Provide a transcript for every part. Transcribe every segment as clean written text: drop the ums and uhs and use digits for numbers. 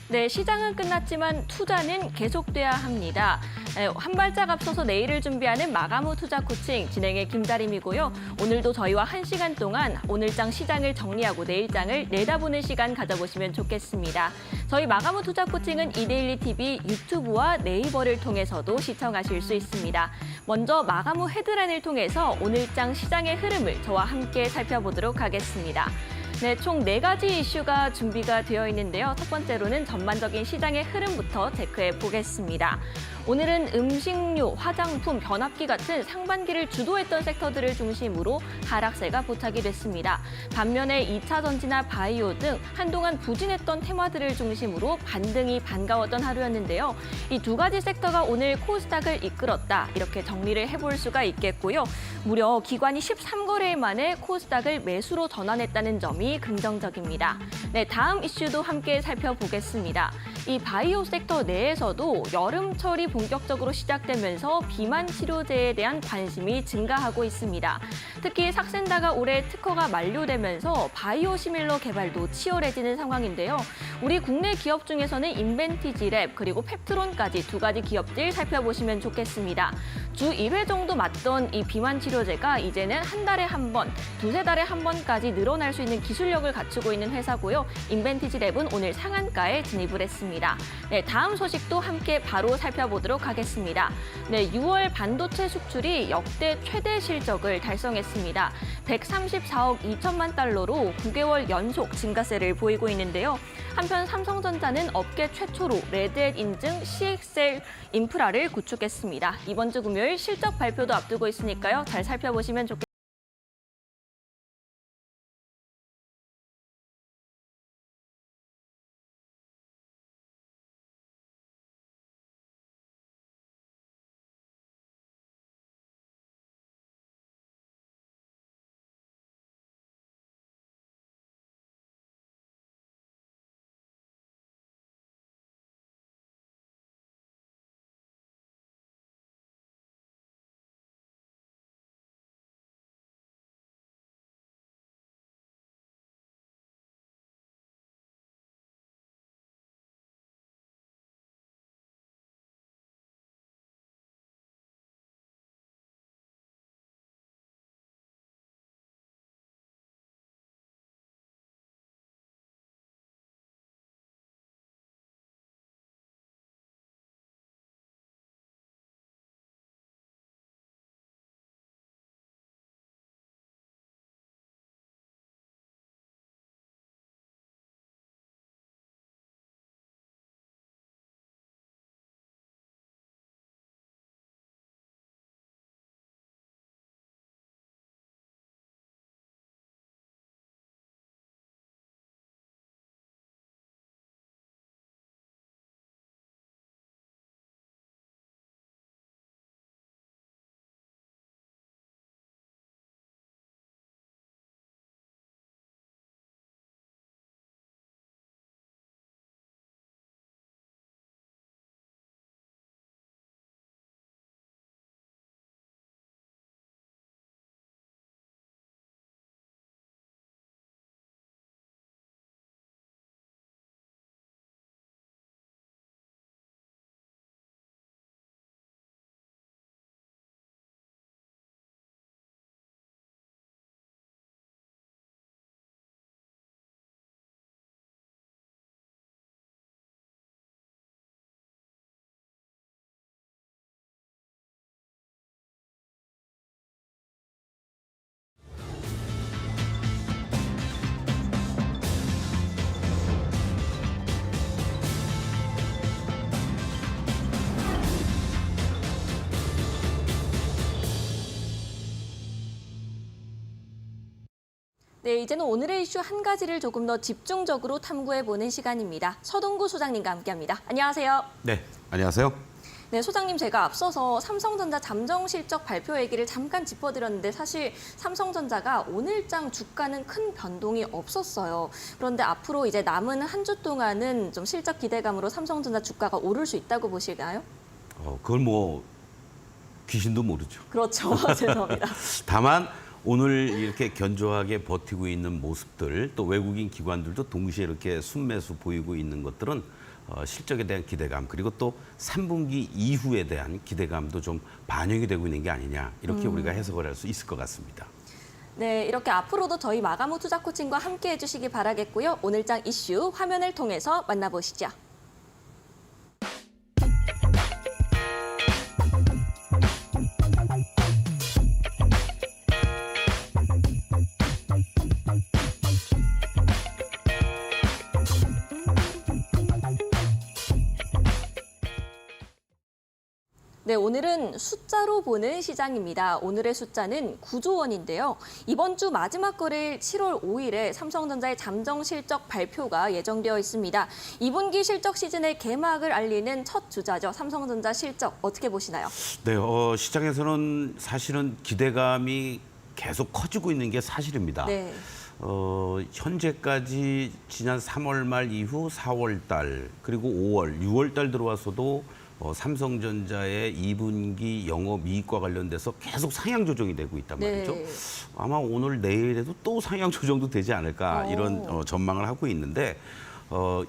네, 시장은 끝났지만 투자는 계속돼야 합니다. 한 발짝 앞서서 내일을 준비하는 마감 후 투자 코칭 진행의 김다림이고요. 오늘도 저희와 1시간 동안 오늘장 시장을 정리하고 내일장을 내다보는 시간 가져보시면 좋겠습니다. 저희 마감 후 투자 코칭은 이데일리 TV 유튜브와 네이버를 통해서도 시청하실 수 있습니다. 먼저 마감 후 헤드라인을 통해서 오늘장 시장의 흐름을 저와 함께 살펴보도록 하겠습니다. 네, 총 4가지 이슈가 준비가 되어 있는데요. 첫 번째로는 전반적인 시장의 흐름부터 체크해 보겠습니다. 오늘은 음식료, 화장품, 변압기 같은 상반기를 주도했던 섹터들을 중심으로 하락세가 포착이 됐습니다. 반면에 2차 전지나 바이오 등 한동안 부진했던 테마들을 중심으로 반등이 반가웠던 하루였는데요. 이 2가지 섹터가 오늘 코스닥을 이끌었다, 이렇게 정리를 해볼 수가 있겠고요. 무려 기관이 13거래일 만에 코스닥을 매수로 전환했다는 점이 긍정적입니다. 네, 다음 이슈도 함께 살펴보겠습니다. 이 바이오 섹터 내에서도 여름철이 본격적으로 시작되면서 비만 치료제에 대한 관심이 증가하고 있습니다. 특히 삭센다가 올해 특허가 만료되면서 바이오 시밀러 개발도 치열해지는 상황인데요. 우리 국내 기업 중에서는 인벤티지랩 그리고 펩트론까지 2가지 기업들 살펴보시면 좋겠습니다. 주 1회 정도 맞던 이 비만 치료제가 이제는 한 달에 한 번, 2~3달에 한 번까지 늘어날 수 있는 기술력을 갖추고 있는 회사고요. 인벤티지랩은 오늘 상한가에 진입을 했습니다. 네, 다음 소식도 함께 바로 살펴보도록 하겠습니다. 네, 6월 반도체 수출이 역대 최대 실적을 달성했습니다. 134억 2천만 달러로 9개월 연속 증가세를 보이고 있는데요. 한편 삼성전자는 업계 최초로 레드햇 인증 CXL 인프라를 구축했습니다. 이번 주 금요일 실적 발표도 앞두고 있으니까요. 잘 살펴보시면 좋겠습니다. 네, 이제는 오늘의 이슈 한 가지를 조금 더 집중적으로 탐구해보는 시간입니다. 서동구 소장님과 함께합니다. 안녕하세요. 네, 안녕하세요. 네, 소장님, 제가 앞서서 삼성전자 잠정 실적 발표 얘기를 잠깐 짚어드렸는데 사실 삼성전자가 오늘장 주가는 큰 변동이 없었어요. 그런데 앞으로 이제 남은 한 주 동안은 좀 실적 기대감으로 삼성전자 주가가 오를 수 있다고 보시나요? 그걸 뭐 귀신도 모르죠. 그렇죠. 죄송합니다. 다만 오늘 이렇게 견조하게 버티고 있는 모습들, 또 외국인 기관들도 동시에 이렇게 순매수 보이고 있는 것들은 실적에 대한 기대감 그리고 또 3분기 이후에 대한 기대감도 좀 반영이 되고 있는 게 아니냐 이렇게 우리가 해석을 할 수 있을 것 같습니다. 네, 이렇게 앞으로도 저희 마감 후 투자 코칭과 함께 해주시기 바라겠고요. 오늘장 이슈 화면을 통해서 만나보시죠. 네, 오늘은 숫자로 보는 시장입니다. 오늘의 숫자는 9조 원인데요. 이번 주 마지막 거래일 7월 5일에 삼성전자의 잠정 실적 발표가 예정되어 있습니다. 2분기 실적 시즌의 개막을 알리는 첫 주자죠. 삼성전자 실적 어떻게 보시나요? 네, 시장에서는 사실은 기대감이 계속 커지고 있는 게 사실입니다. 네. 현재까지 지난 3월 말 이후 4월 달 그리고 5월, 6월 달 들어와서도 삼성전자의 2분기 영업이익과 관련돼서 계속 상향 조정이 되고 있단 말이죠. 네. 아마 오늘 내일에도 또 상향 조정도 되지 않을까 이런 전망을 하고 있는데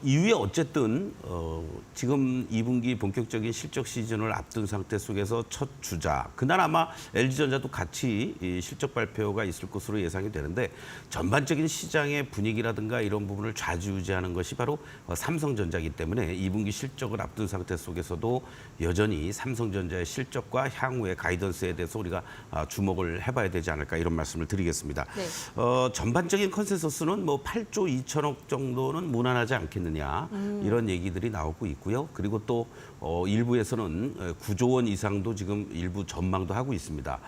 이후에 어쨌든 지금 2분기 본격적인 실적 시즌을 앞둔 상태 속에서 첫 주자 그날 아마 LG전자도 같이 이 실적 발표가 있을 것으로 예상이 되는데 전반적인 시장의 분위기라든가 이런 부분을 좌지우지하는 것이 바로 삼성전자이기 때문에 2분기 실적을 앞둔 상태 속에서도 여전히 삼성전자의 실적과 향후의 가이던스에 대해서 우리가 주목을 해봐야 되지 않을까 이런 말씀을 드리겠습니다. 네. 전반적인 컨센서스는 뭐 8조 2천억 정도는 무난하지 않겠느냐 이런 얘기들이 나오고 있고요. 그리고 또 일부에서는 9조 원 이상도 지금 일부 전망도 하고 있습니다.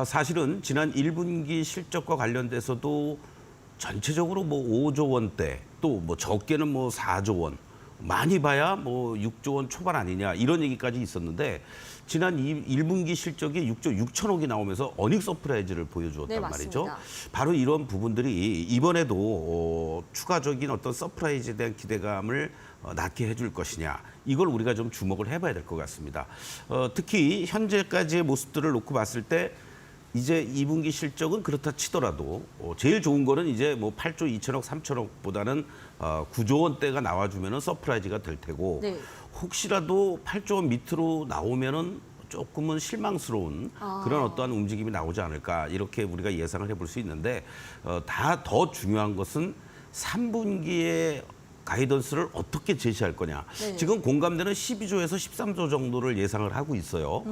사실은 지난 1분기 실적과 관련돼서도 전체적으로 뭐 5조 원대 또 뭐 적게는 뭐 4조 원 많이 봐야 뭐 6조 원 초반 아니냐 이런 얘기까지 있었는데 지난 1분기 실적이 6조 6천억이 나오면서 어닝 서프라이즈를 보여주었단 네, 말이죠. 맞습니다. 바로 이런 부분들이 이번에도 추가적인 어떤 서프라이즈에 대한 기대감을 낳게 해줄 것이냐 이걸 우리가 좀 주목을 해봐야 될 것 같습니다. 특히 현재까지의 모습들을 놓고 봤을 때 이제 2분기 실적은 그렇다 치더라도 제일 좋은 거는 이제 뭐 8조 2천억, 3천억보다는 9조 원대가 나와주면은 서프라이즈가 될 테고 네. 혹시라도 8조 원 밑으로 나오면은 조금은 실망스러운 그런 어떠한 움직임이 나오지 않을까 이렇게 우리가 예상을 해볼 수 있는데 다 더 중요한 것은 3분기에 가이던스를 어떻게 제시할 거냐. 네. 지금 공감대는 12조에서 13조 정도를 예상을 하고 있어요.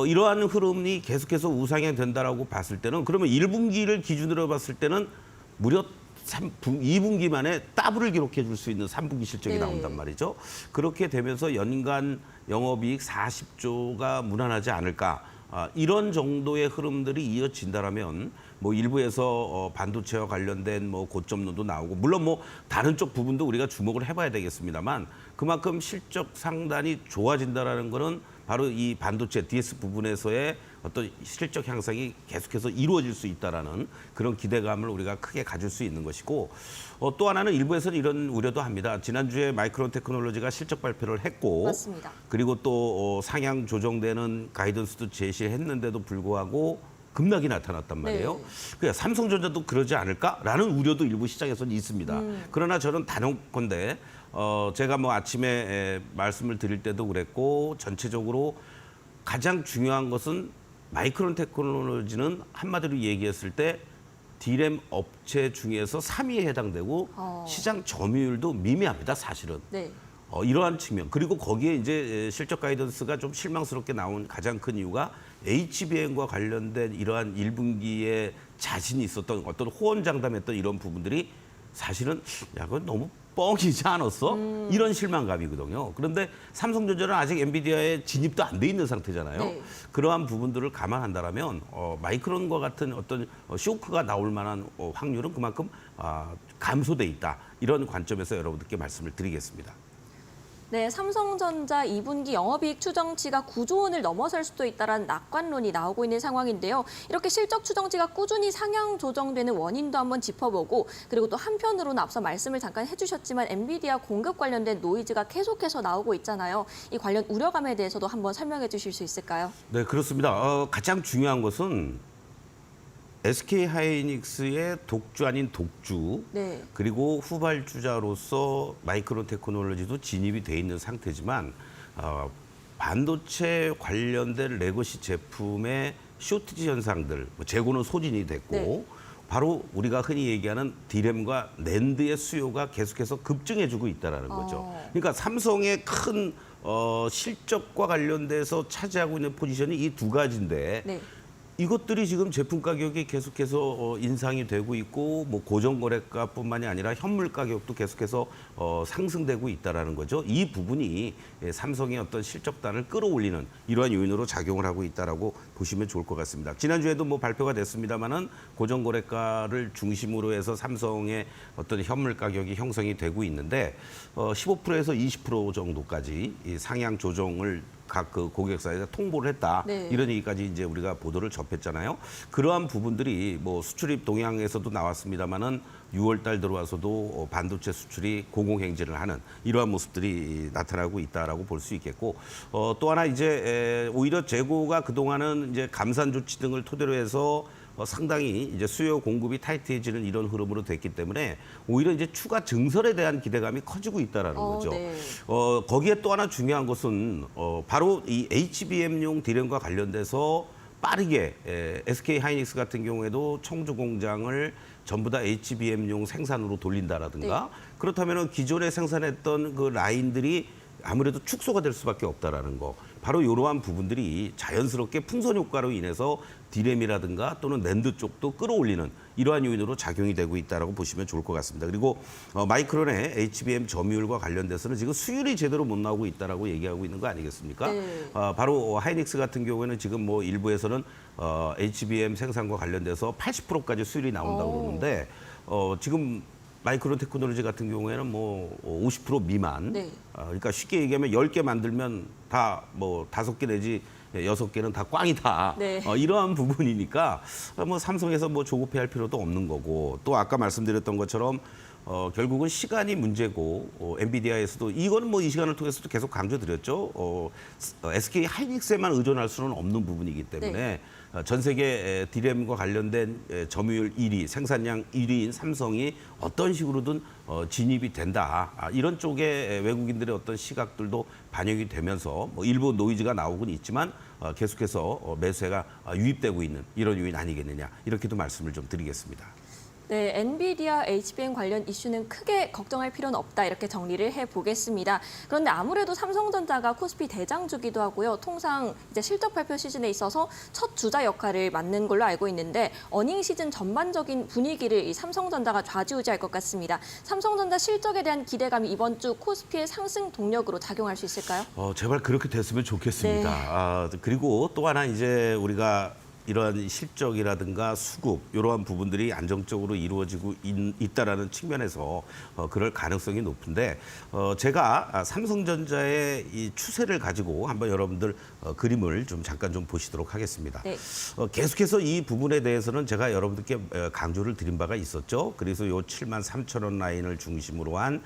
이러한 흐름이 계속해서 우상향 된다라고 봤을 때는 그러면 1분기를 기준으로 봤을 때는 무려 2분기 만에 더블을 기록해 줄 수 있는 3분기 실적이 네. 나온단 말이죠. 그렇게 되면서 연간 영업이익 40조가 무난하지 않을까. 이런 정도의 흐름들이 이어진다라면 뭐 일부에서 반도체와 관련된 뭐 고점론도 나오고 물론 뭐 다른 쪽 부분도 우리가 주목을 해봐야 되겠습니다만 그만큼 실적 상단이 좋아진다라는 거는 바로 이 반도체 DS 부분에서의 어떤 실적 향상이 계속해서 이루어질 수 있다라는 그런 기대감을 우리가 크게 가질 수 있는 것이고 또 하나는 일부에서는 이런 우려도 합니다. 지난주에 마이크론 테크놀로지가 실적 발표를 했고 맞습니다. 그리고 또 상향 조정되는 가이던스도 제시했는데도 불구하고 급락이 나타났단 말이에요. 네. 그러니까 삼성전자도 그러지 않을까라는 우려도 일부 시장에서는 있습니다. 그러나 저는 단언컨대 제가 뭐 아침에 말씀을 드릴 때도 그랬고 전체적으로 가장 중요한 것은 마이크론 테크놀로지는 한마디로 얘기했을 때 D램 업체 중에서 3위에 해당되고 시장 점유율도 미미합니다, 사실은. 네. 이러한 측면 그리고 거기에 이제 실적 가이던스가 좀 실망스럽게 나온 가장 큰 이유가 HBM과 관련된 이러한 1분기에 자신이 있었던 어떤 호언장담했던 이런 부분들이 사실은 야 그건 너무 뻥이지 않았어? 이런 실망감이거든요. 그런데 삼성전자는 아직 엔비디아에 진입도 안 돼 있는 상태잖아요. 네. 그러한 부분들을 감안한다라면 마이크론과 같은 어떤 쇼크가 나올 만한 확률은 그만큼 감소돼 있다. 이런 관점에서 여러분들께 말씀을 드리겠습니다. 네, 삼성전자 2분기 영업이익 추정치가 9조 원을 넘어설 수도 있다는 낙관론이 나오고 있는 상황인데요. 이렇게 실적 추정치가 꾸준히 상향 조정되는 원인도 한번 짚어보고 그리고 또 한편으로는 앞서 말씀을 잠깐 해주셨지만 엔비디아 공급 관련된 노이즈가 계속해서 나오고 있잖아요. 이 관련 우려감에 대해서도 한번 설명해 주실 수 있을까요? 네, 그렇습니다. 가장 중요한 것은 SK 하이닉스의 독주 아닌 독주, 네. 그리고 후발주자로서 마이크론 테크놀로지도 진입이 돼 있는 상태지만 반도체 관련된 레거시 제품의 쇼티지 현상들, 뭐 재고는 소진이 됐고 네. 바로 우리가 흔히 얘기하는 디램과 낸드의 수요가 계속해서 급증해주고 있다는 거죠. 그러니까 삼성의 큰 실적과 관련돼서 차지하고 있는 포지션이 이 두 가지인데 네. 이것들이 지금 제품 가격이 계속해서 인상이 되고 있고 뭐 고정거래가뿐만이 아니라 현물 가격도 계속해서 상승되고 있다라는 거죠. 이 부분이 삼성의 어떤 실적단을 끌어올리는 이러한 요인으로 작용을 하고 있다라고 보시면 좋을 것 같습니다. 지난주에도 뭐 발표가 됐습니다만은 고정거래가를 중심으로 해서 삼성의 어떤 현물 가격이 형성이 되고 있는데 15%에서 20% 정도까지 이 상향 조정을 각 그 고객사에서 통보를 했다. 네. 이런 얘기까지 이제 우리가 보도를 접했잖아요. 그러한 부분들이 뭐 수출입 동향에서도 나왔습니다만은 6월 달 들어와서도 반도체 수출이 고공행진을 하는 이러한 모습들이 나타나고 있다라고 볼 수 있겠고 또 하나 이제 오히려 재고가 그동안은 이제 감산 조치 등을 토대로 해서 상당히 이제 수요 공급이 타이트해지는 이런 흐름으로 됐기 때문에 오히려 이제 추가 증설에 대한 기대감이 커지고 있다라는 거죠. 네. 거기에 또 하나 중요한 것은 바로 이 HBM용 디램과 관련돼서 빠르게 SK 하이닉스 같은 경우에도 청주 공장을 전부 다 HBM용 생산으로 돌린다라든가 네. 그렇다면 기존에 생산했던 그 라인들이 아무래도 축소가 될 수밖에 없다라는 거. 바로 이러한 부분들이 자연스럽게 풍선 효과로 인해서 디램이라든가 또는 낸드 쪽도 끌어올리는 이러한 요인으로 작용이 되고 있다라고 보시면 좋을 것 같습니다. 그리고 마이크론의 HBM 점유율과 관련돼서는 지금 수율이 제대로 못 나오고 있다라고 얘기하고 있는 거 아니겠습니까? 네. 바로 하이닉스 같은 경우에는 지금 뭐 일부에서는 HBM 생산과 관련돼서 80%까지 수율이 나온다고 그러는데 지금 마이크론 테크놀로지 같은 경우에는 뭐 50% 미만. 네. 그러니까 쉽게 얘기하면 10개 만들면 다 뭐 5개 내지 6개는 다 꽝이다. 네. 이러한 부분이니까 뭐 삼성에서 뭐 조급해할 필요도 없는 거고 또 아까 말씀드렸던 것처럼 결국은 시간이 문제고 엔비디아에서도 이거는 뭐 이 시간을 통해서도 계속 강조드렸죠. SK 하이닉스에만 의존할 수는 없는 부분이기 때문에 네. 전 세계 디램과 관련된 점유율 1위, 생산량 1위인 삼성이 어떤 식으로든 진입이 된다. 이런 쪽에 외국인들의 어떤 시각들도 반영이 되면서 뭐 일부 노이즈가 나오곤 있지만 계속해서 매수세가 유입되고 있는 이런 요인 아니겠느냐. 이렇게도 말씀을 좀 드리겠습니다. 네, 엔비디아 HBM 관련 이슈는 크게 걱정할 필요는 없다 이렇게 정리를 해보겠습니다. 그런데 아무래도 삼성전자가 코스피 대장주기도 하고요. 통상 이제 실적 발표 시즌에 있어서 첫 주자 역할을 맡는 걸로 알고 있는데 어닝 시즌 전반적인 분위기를 이 삼성전자가 좌지우지할 것 같습니다. 삼성전자 실적에 대한 기대감이 이번 주 코스피의 상승 동력으로 작용할 수 있을까요? 제발 그렇게 됐으면 좋겠습니다. 네. 그리고 또 하나 이제 우리가 이러한 실적이라든가 수급 이러한 부분들이 안정적으로 이루어지고 있다라는 측면에서 그럴 가능성이 높은데 제가 삼성전자의 이 추세를 가지고 한번 여러분들 그림을 좀 잠깐 좀 보시도록 하겠습니다. 네. 계속해서 이 부분에 대해서는 제가 여러분들께 강조를 드린 바가 있었죠. 그래서 요 73,000원 라인을 중심으로 한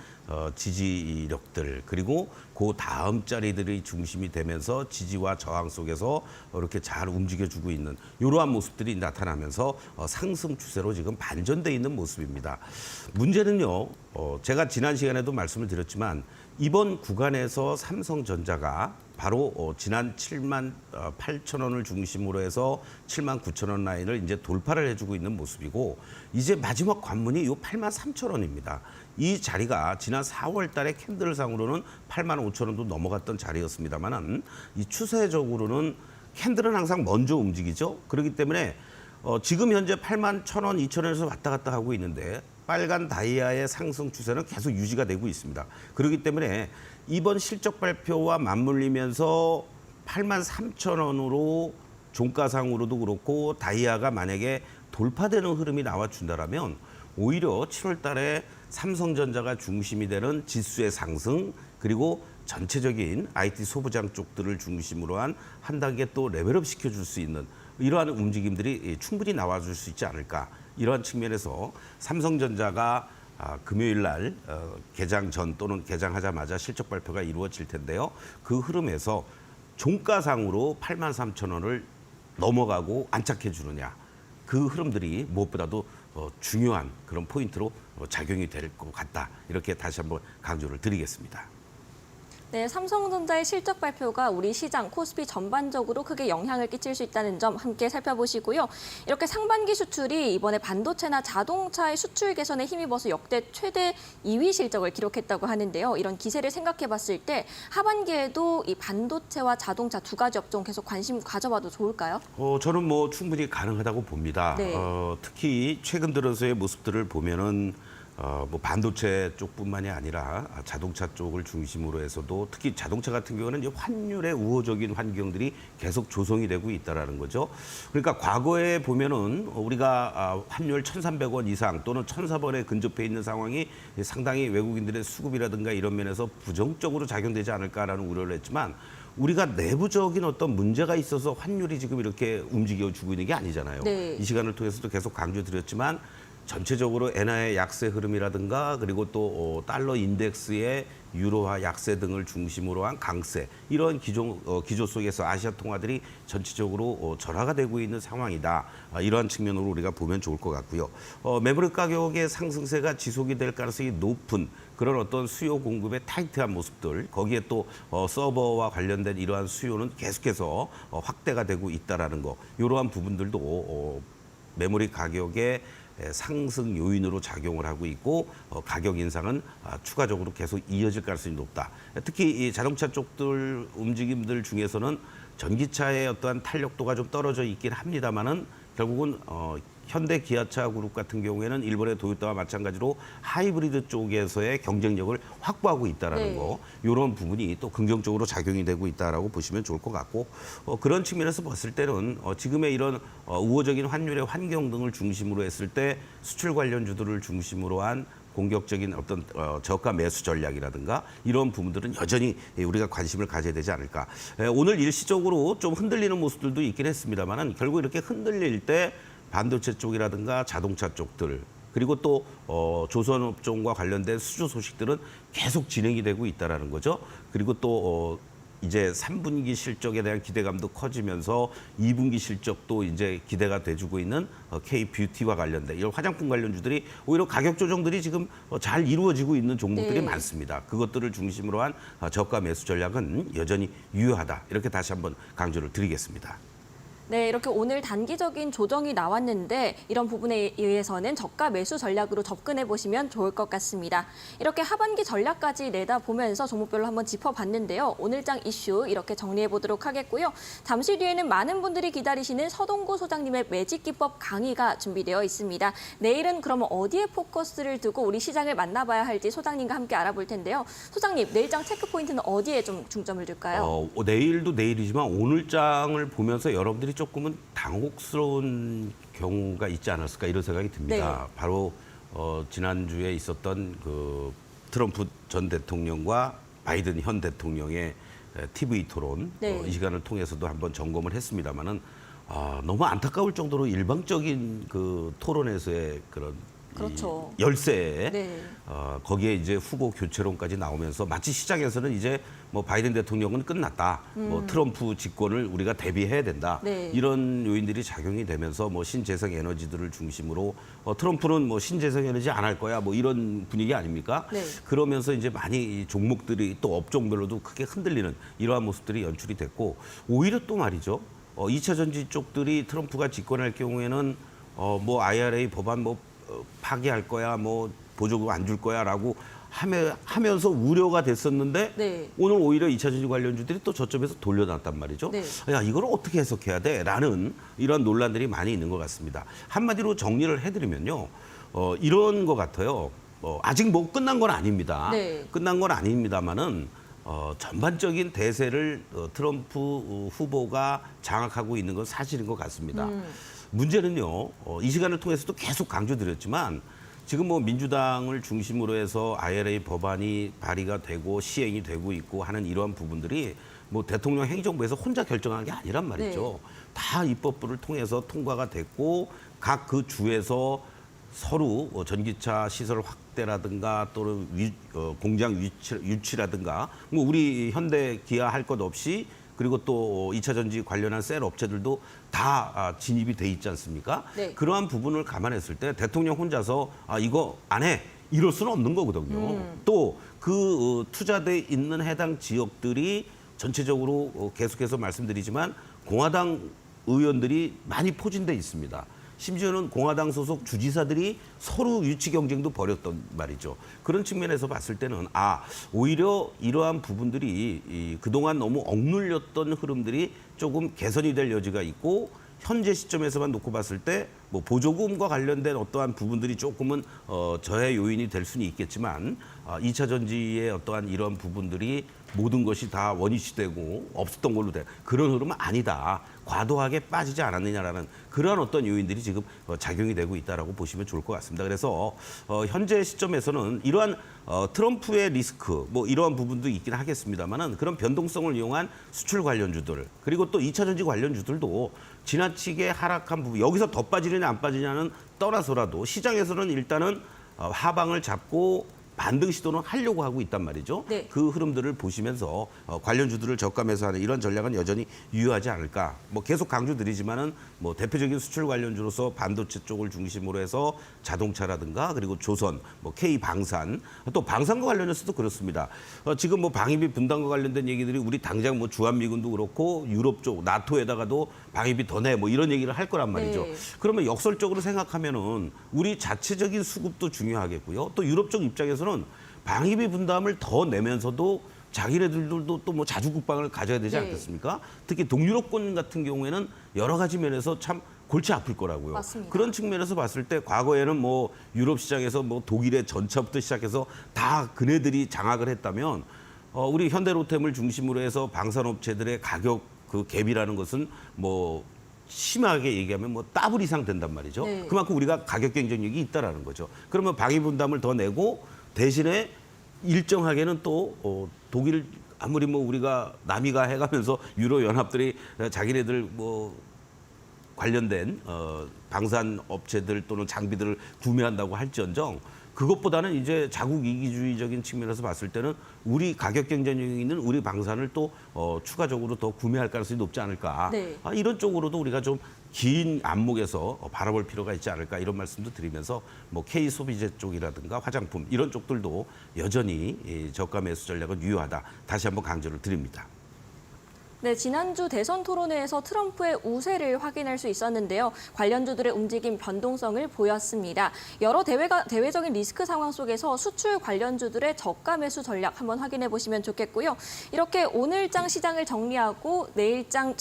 지지력들 그리고 그 다음 자리들이 중심이 되면서 지지와 저항 속에서 이렇게 잘 움직여주고 있는 이러한 모습들이 나타나면서 상승 추세로 지금 반전돼 있는 모습입니다. 문제는요. 제가 지난 시간에도 말씀을 드렸지만 이번 구간에서 삼성전자가 바로 지난 78,000원을 중심으로 해서 79,000원 라인을 이제 돌파를 해주고 있는 모습이고 이제 마지막 관문이 요 83,000원입니다. 이 자리가 지난 4월 달에 캔들상으로는 85,000원도 넘어갔던 자리였습니다만은 이 추세적으로는 캔들은 항상 먼저 움직이죠. 그렇기 때문에 지금 현재 81,000원, 2,000원에서 왔다 갔다 하고 있는데 빨간 다이아의 상승 추세는 계속 유지가 되고 있습니다. 그렇기 때문에 이번 실적 발표와 맞물리면서 83,000원으로 종가상으로도 그렇고 다이아가 만약에 돌파되는 흐름이 나와준다면 오히려 7월 달에 삼성전자가 중심이 되는 지수의 상승 그리고 전체적인 IT 소부장 쪽들을 중심으로 한 단계 또 레벨업 시켜줄 수 있는 이러한 움직임들이 충분히 나와줄 수 있지 않을까. 이러한 측면에서 삼성전자가 금요일 날 개장 전 또는 개장하자마자 실적 발표가 이루어질 텐데요. 그 흐름에서 종가상으로 83,000원을 넘어가고 안착해 주느냐. 그 흐름들이 무엇보다도 중요한 그런 포인트로 작용이 될 것 같다. 이렇게 다시 한번 강조를 드리겠습니다. 네, 삼성전자의 실적 발표가 우리 시장 코스피 전반적으로 크게 영향을 끼칠 수 있다는 점 함께 살펴보시고요. 이렇게 상반기 수출이 이번에 반도체나 자동차의 수출 개선에 힘입어서 역대 최대 2위 실적을 기록했다고 하는데요. 이런 기세를 생각해 봤을 때 하반기에도 이 반도체와 자동차 두 가지 업종 계속 관심 가져봐도 좋을까요? 저는 뭐 충분히 가능하다고 봅니다. 네. 특히 최근 들어서의 모습들을 보면은 뭐 반도체 쪽뿐만이 아니라 자동차 쪽을 중심으로 해서도 특히 자동차 같은 경우는 이제 환율의 우호적인 환경들이 계속 조성이 되고 있다라는 거죠. 그러니까 과거에 보면은 우리가 환율 1,300원 이상 또는 1,400원에 근접해 있는 상황이 상당히 외국인들의 수급이라든가 이런 면에서 부정적으로 작용되지 않을까라는 우려를 했지만 우리가 내부적인 어떤 문제가 있어서 환율이 지금 이렇게 움직여주고 있는 게 아니잖아요. 네. 이 시간을 통해서도 계속 강조드렸지만 전체적으로 엔화의 약세 흐름이라든가 그리고 또 달러 인덱스의 유로화 약세 등을 중심으로 한 강세 이런 기조 속에서 아시아 통화들이 전체적으로 전화가 되고 있는 상황이다. 이러한 측면으로 우리가 보면 좋을 것 같고요. 메모리 가격의 상승세가 지속이 될 가능성이 높은 그런 어떤 수요 공급의 타이트한 모습들 거기에 또 서버와 관련된 이러한 수요는 계속해서 확대가 되고 있다라는 거 이러한 부분들도 메모리 가격의 상승 요인으로 작용을 하고 있고 가격 인상은 추가적으로 계속 이어질 가능성이 높다. 특히 이 자동차 쪽들 움직임들 중에서는 전기차의 어떠한 탄력도가 좀 떨어져 있긴 합니다만은 결국은 현대 기아차 그룹 같은 경우에는 일본의 도요타와 마찬가지로 하이브리드 쪽에서의 경쟁력을 확보하고 있다라는 네. 거 이런 부분이 또 긍정적으로 작용이 되고 있다라고 보시면 좋을 것 같고 그런 측면에서 봤을 때는 지금의 이런 우호적인 환율의 환경 등을 중심으로 했을 때 수출 관련주들을 중심으로 한 공격적인 어떤 저가 매수 전략이라든가 이런 부분들은 여전히 우리가 관심을 가져야 되지 않을까. 오늘 일시적으로 좀 흔들리는 모습들도 있긴 했습니다만은 결국 이렇게 흔들릴 때 반도체 쪽이라든가 자동차 쪽들 그리고 또 조선업종과 관련된 수주 소식들은 계속 진행이 되고 있다라는 거죠. 그리고 또 이제 3분기 실적에 대한 기대감도 커지면서 2분기 실적도 이제 기대가 돼주고 있는 K-뷰티와 관련된 이런 화장품 관련주들이 오히려 가격 조정들이 지금 잘 이루어지고 있는 종목들이 네. 많습니다. 그것들을 중심으로 한 저가 매수 전략은 여전히 유효하다. 이렇게 다시 한번 강조를 드리겠습니다. 네, 이렇게 오늘 단기적인 조정이 나왔는데 이런 부분에 의해서는 저가 매수 전략으로 접근해 보시면 좋을 것 같습니다. 이렇게 하반기 전략까지 내다보면서 종목별로 한번 짚어봤는데요. 오늘장 이슈 이렇게 정리해 보도록 하겠고요. 잠시 뒤에는 많은 분들이 기다리시는 서동구 소장님의 매직 기법 강의가 준비되어 있습니다. 내일은 그러면 어디에 포커스를 두고 우리 시장을 만나봐야 할지 소장님과 함께 알아볼 텐데요. 소장님, 내일장 체크 포인트는 어디에 좀 중점을 둘까요? 내일도 내일이지만 오늘장을 보면서 여러분들이 조금은 당혹스러운 경우가 있지 않았을까 이런 생각이 듭니다. 네. 바로 지난주에 있었던 그 트럼프 전 대통령과 바이든 현 대통령의 TV 토론 네. 이 시간을 통해서도 한번 점검을 했습니다마는 너무 안타까울 정도로 일방적인 그 토론에서의 그런 그렇죠. 이 열세 네. 거기에 이제 후보 교체론까지 나오면서 마치 시장에서는 이제 뭐 바이든 대통령은 끝났다. 뭐 트럼프 집권을 우리가 대비해야 된다. 네. 이런 요인들이 작용이 되면서 뭐 신재생 에너지들을 중심으로 트럼프는 뭐 신재생 에너지 안 할 거야. 뭐 이런 분위기 아닙니까? 네. 그러면서 이제 많이 이 종목들이 또 업종별로도 크게 흔들리는 이러한 모습들이 연출이 됐고 오히려 또 말이죠. 2차 전지 쪽들이 트럼프가 집권할 경우에는 뭐 IRA 법안 뭐 파기할 거야, 뭐 보조금 안 줄 거야라고 하면서 우려가 됐었는데 네. 오늘 오히려 2차 전지 관련주들이 또 저점에서 돌려놨단 말이죠. 네. 야, 이걸 어떻게 해석해야 돼? 라는 이런 논란들이 많이 있는 것 같습니다. 한마디로 정리를 해드리면요. 이런 것 같아요. 아직 뭐 끝난 건 아닙니다. 네. 끝난 건 아닙니다만은 전반적인 대세를 트럼프 후보가 장악하고 있는 건 사실인 것 같습니다. 문제는요, 이 시간을 통해서도 계속 강조드렸지만 지금 뭐 민주당을 중심으로 해서 IRA 법안이 발의가 되고 시행이 되고 있고 하는 이러한 부분들이 뭐 대통령 행정부에서 혼자 결정한 게 아니란 말이죠. 네. 다 입법부를 통해서 통과가 됐고 각 그 주에서 서로 전기차 시설 확대라든가 또는 공장 유치라든가 뭐 우리 현대 기아 할 것 없이 그리고 또 2차 전지 관련한 셀 업체들도 다 진입이 돼 있지 않습니까? 네. 그러한 부분을 감안했을 때 대통령 혼자서 이거 안 해. 이럴 수는 없는 거거든요. 또 그 투자돼 있는 해당 지역들이 전체적으로 계속해서 말씀드리지만 공화당 의원들이 많이 포진돼 있습니다. 심지어는 공화당 소속 주지사들이 서로 유치 경쟁도 벌였던 말이죠. 그런 측면에서 봤을 때는 오히려 이러한 부분들이 그동안 너무 억눌렸던 흐름들이 조금 개선이 될 여지가 있고 현재 시점에서만 놓고 봤을 때 뭐 보조금과 관련된 어떠한 부분들이 조금은 저해 요인이 될 수는 있겠지만 2차 전지의 어떠한 이런 부분들이 모든 것이 다 원위치되고 없었던 걸로 돼 그런 흐름은 아니다. 과도하게 빠지지 않았느냐라는 그러한 어떤 요인들이 지금 작용이 되고 있다라고 보시면 좋을 것 같습니다. 그래서 현재 시점에서는 이러한 트럼프의 리스크 뭐 이러한 부분도 있긴 하겠습니다만은 그런 변동성을 이용한 수출 관련주들 그리고 또 2차 전지 관련주들도 지나치게 하락한 부분 여기서 더 빠지느냐 안 빠지냐는 떠나서라도 시장에서는 일단은 하방을 잡고 반등 시도는 하려고 하고 있단 말이죠. 네. 그 흐름들을 보시면서 관련주들을 저감해서 하는 이런 전략은 여전히 유효하지 않을까. 뭐 계속 강조드리지만은 뭐 대표적인 수출 관련주로서 반도체 쪽을 중심으로 해서 자동차라든가 그리고 조선, 뭐 K 방산, 또 방산과 관련해서도 그렇습니다. 지금 뭐 방위비 분담과 관련된 얘기들이 우리 당장 뭐 주한미군도 그렇고 유럽 쪽 나토에다가도 방위비 더 내 뭐 이런 얘기를 할 거란 말이죠. 네. 그러면 역설적으로 생각하면은 우리 자체적인 수급도 중요하겠고요. 또 유럽 쪽 입장에서는 방위비 분담을 더 내면서도 자기네들도 또 뭐 자주 국방을 가져야 되지 네. 않겠습니까? 특히 동유럽권 같은 경우에는 여러 가지 면에서 참 골치 아플 거라고요. 맞습니다. 그런 측면에서 봤을 때 과거에는 뭐 유럽 시장에서 뭐 독일의 전차부터 시작해서 다 그네들이 장악을 했다면 우리 현대로템을 중심으로 해서 방산업체들의 가격 그 갭이라는 것은 뭐 심하게 얘기하면 뭐 더블 이상 된단 말이죠. 네. 그만큼 우리가 가격 경쟁력이 있다라는 거죠. 그러면 방위 분담을 더 내고 대신에 일정하게는 또 독일 아무리 뭐 우리가 남이가 해가면서 유로 연합들이 자기네들 뭐 관련된 방산 업체들 또는 장비들을 구매한다고 할지언정 그것보다는 이제 자국 이기주의적인 측면에서 봤을 때는 우리 가격 경쟁력이 있는 우리 방산을 또 추가적으로 더 구매할 가능성이 높지 않을까. 네. 이런 쪽으로도 우리가 좀 긴 안목에서 바라볼 필요가 있지 않을까 이런 말씀도 드리면서 뭐 K 소비재 쪽이라든가 화장품 이런 쪽들도 여전히 이 저가 매수 전략은 유효하다. 다시 한번 강조를 드립니다. 네, 지난주 대선 토론회에서 트럼프의 우세를 확인할 수 있었는데요. 관련주들의 움직임 변동성을 보였습니다. 여러 대외적인 리스크 상황 속에서 수출 관련주들의 저가 매수 전략 한번 확인해 보시면 좋겠고요. 이렇게 오늘장 시장을 정리하고 내일장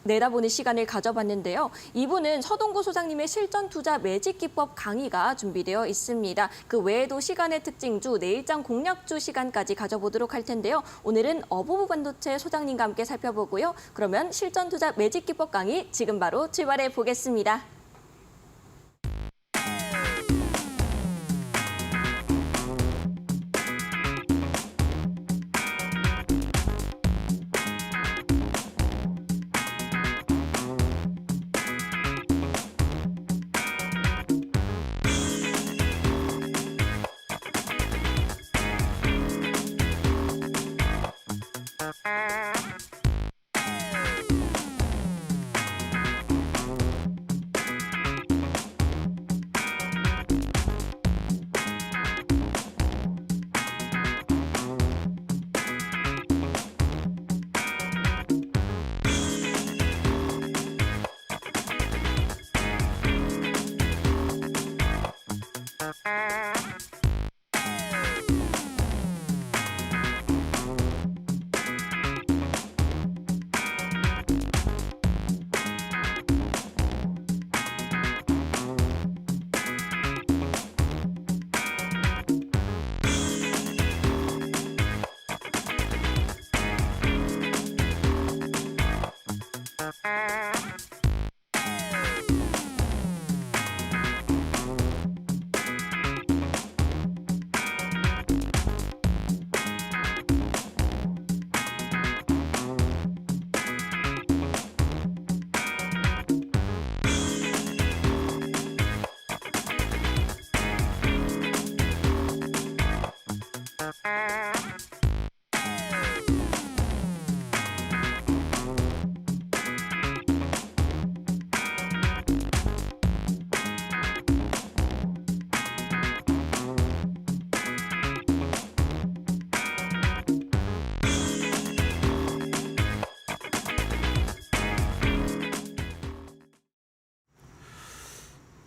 내다보는 시간을 가져봤는데요. 2부는 서동구 소장님의 실전 투자 매직 기법 강의가 준비되어 있습니다. 그 외에도 시간의 특징주, 내일장 공략주 시간까지 가져보도록 할 텐데요. 오늘은 어부부 반도체 소장님과 함께 살펴보고요. 그러면 실전 투자 매직 기법 강의 지금 바로 출발해 보겠습니다.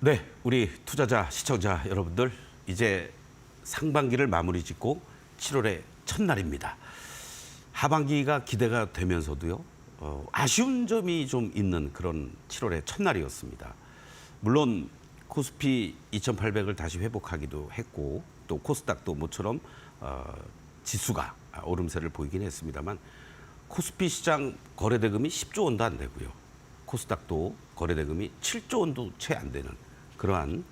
네, 우리 투자자, 시청자 여러분들, 이제 상반기를 마무리 짓고 7월의 첫날입니다. 하반기가 기대가 되면서도요, 아쉬운 점이 좀 있는 그런 7월의 첫날이었습니다. 물론 코스피 2,800을 다시 회복하기도 했고, 또 코스닥도 모처럼 지수가 오름세를 보이긴 했습니다만, 코스피 시장 거래대금이 10조 원도 안 되고요. 코스닥도 거래대금이 7조 원도 채 안 되는 그러한